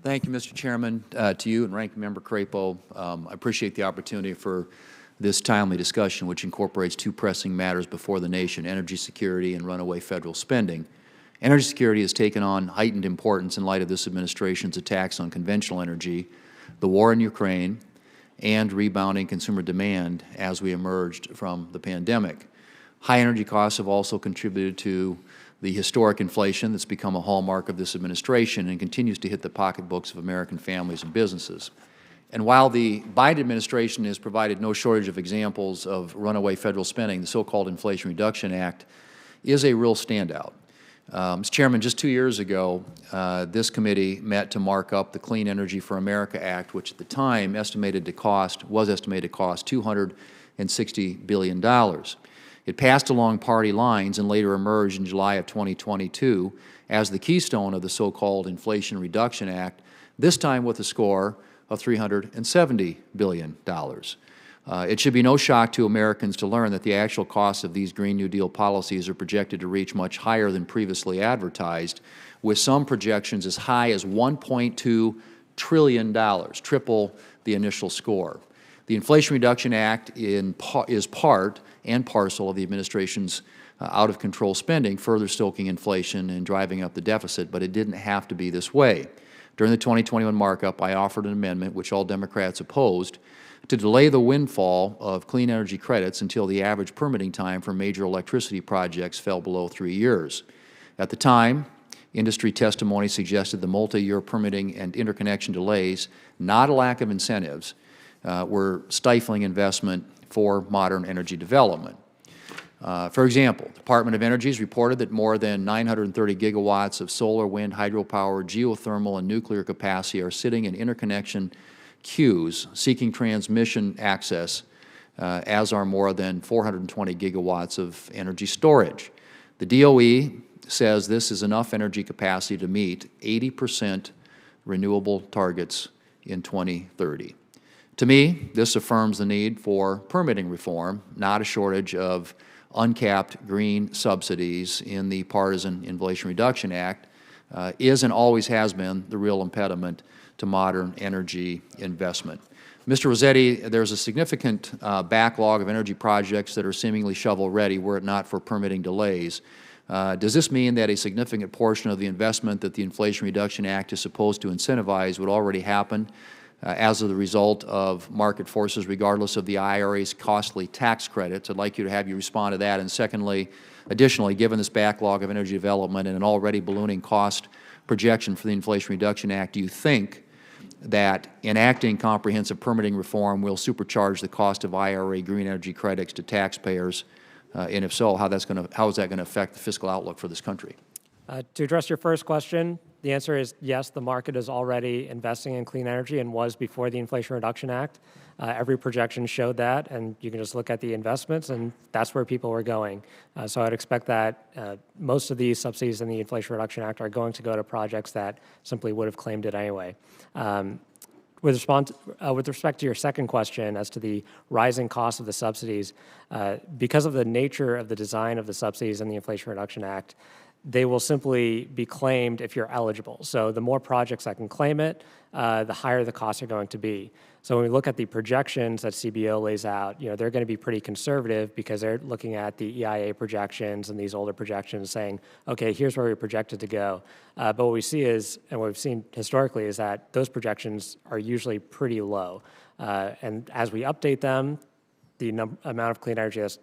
Thank you, Mr. Chairman, to you and Ranking Member Crapo. I appreciate the opportunity for this timely discussion, which incorporates two pressing matters before the nation: energy security and runaway federal spending. Energy security has taken on heightened importance in light of this administration's attacks on conventional energy, the war in Ukraine, and rebounding consumer demand as we emerged from the pandemic. High energy costs have also contributed to the historic inflation that's become a hallmark of this administration and continues to hit the pocketbooks of American families and businesses. And while the Biden administration has provided no shortage of examples of runaway federal spending, the so-called Inflation Reduction Act is a real standout. Mr. Chairman, just 2 years ago, this committee met to mark up the Clean Energy for America Act, which at the time was estimated to cost $260 billion. It passed along party lines and later emerged in July of 2022 as the keystone of the so-called Inflation Reduction Act, this time with a score of $370 billion. It should be no shock to Americans to learn that the actual costs of these Green New Deal policies are projected to reach much higher than previously advertised, with some projections as high as $1.2 trillion, triple the initial score. The Inflation Reduction Act is part and parcel of the administration's out-of-control spending, further stoking inflation and driving up the deficit, but it didn't have to be this way. During the 2021 markup, I offered an amendment, which all Democrats opposed, to delay the windfall of clean energy credits until the average permitting time for major electricity projects fell below 3 years. At the time, industry testimony suggested the multi-year permitting and interconnection delays, not a lack of incentives, were stifling investment for modern energy development. For example, the Department of Energy has reported that more than 930 gigawatts of solar, wind, hydropower, geothermal, and nuclear capacity are sitting in interconnection queues seeking transmission access, as are more than 420 gigawatts of energy storage. The DOE says this is enough energy capacity to meet 80% renewable targets in 2030. To me, this affirms the need for permitting reform, not a shortage of uncapped green subsidies in the partisan Inflation Reduction Act is and always has been the real impediment to modern energy investment. Mr. Rossetti, there's a significant backlog of energy projects that are seemingly shovel-ready were it not for permitting delays. Does this mean that a significant portion of the investment that the Inflation Reduction Act is supposed to incentivize would already happen as a result of market forces, regardless of the IRA's costly tax credits? I'd like you to have you respond to that. And secondly, additionally, given this backlog of energy development and an already ballooning cost projection for the Inflation Reduction Act, do you think that enacting comprehensive permitting reform will supercharge the cost of IRA green energy credits to taxpayers? And if so, how is that going to affect the fiscal outlook for this country? To address your first question, the answer is yes, the market is already investing in clean energy and was before the Inflation Reduction Act. Every projection showed that, and you can just look at the investments, and that's where people were going. So I'd expect that most of these subsidies in the Inflation Reduction Act are going to go to projects that simply would have claimed it anyway. With respect to your second question as to the rising cost of the subsidies, because of the nature of the design of the subsidies in the Inflation Reduction Act, they will simply be claimed if you're eligible. So the more projects that can claim it, the higher the costs are going to be. So when we look at the projections that CBO lays out, they're going to be pretty conservative because they're looking at the EIA projections and these older projections saying, okay, here's where we're projected to go. But what we see is, and what we've seen historically, is that those projections are usually pretty low. And as we update them, the amount of clean energy that's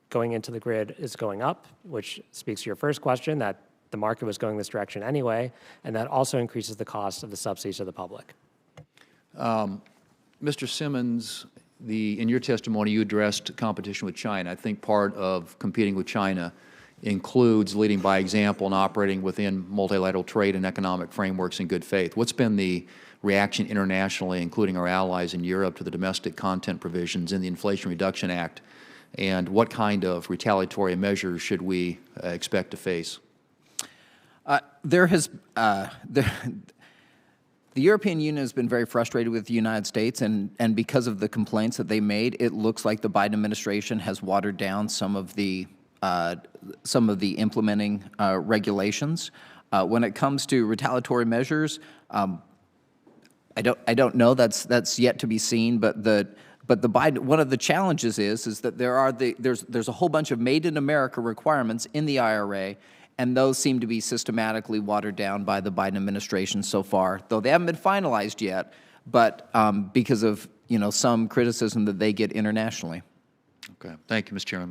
going into the grid is going up, which speaks to your first question, that the market was going this direction anyway, and that also increases the cost of the subsidies to the public. Mr. Simmons, in your testimony, you addressed competition with China. I think part of competing with China includes leading by example and operating within multilateral trade and economic frameworks in good faith. What's been the reaction internationally, including our allies in Europe, to the domestic content provisions in the Inflation Reduction Act? And what kind of retaliatory measures should we expect to face? The European Union has been very frustrated with the United States, and because of the complaints that they made, it looks like the Biden administration has watered down some of the implementing regulations. When it comes to retaliatory measures, I don't know. That's yet to be seen. But the Biden, one of the challenges is that there's a whole bunch of Made in America requirements in the IRA, and those seem to be systematically watered down by the Biden administration so far, though they haven't been finalized yet. But because of some criticism that they get internationally. Okay. Thank you, Mr. Chairman.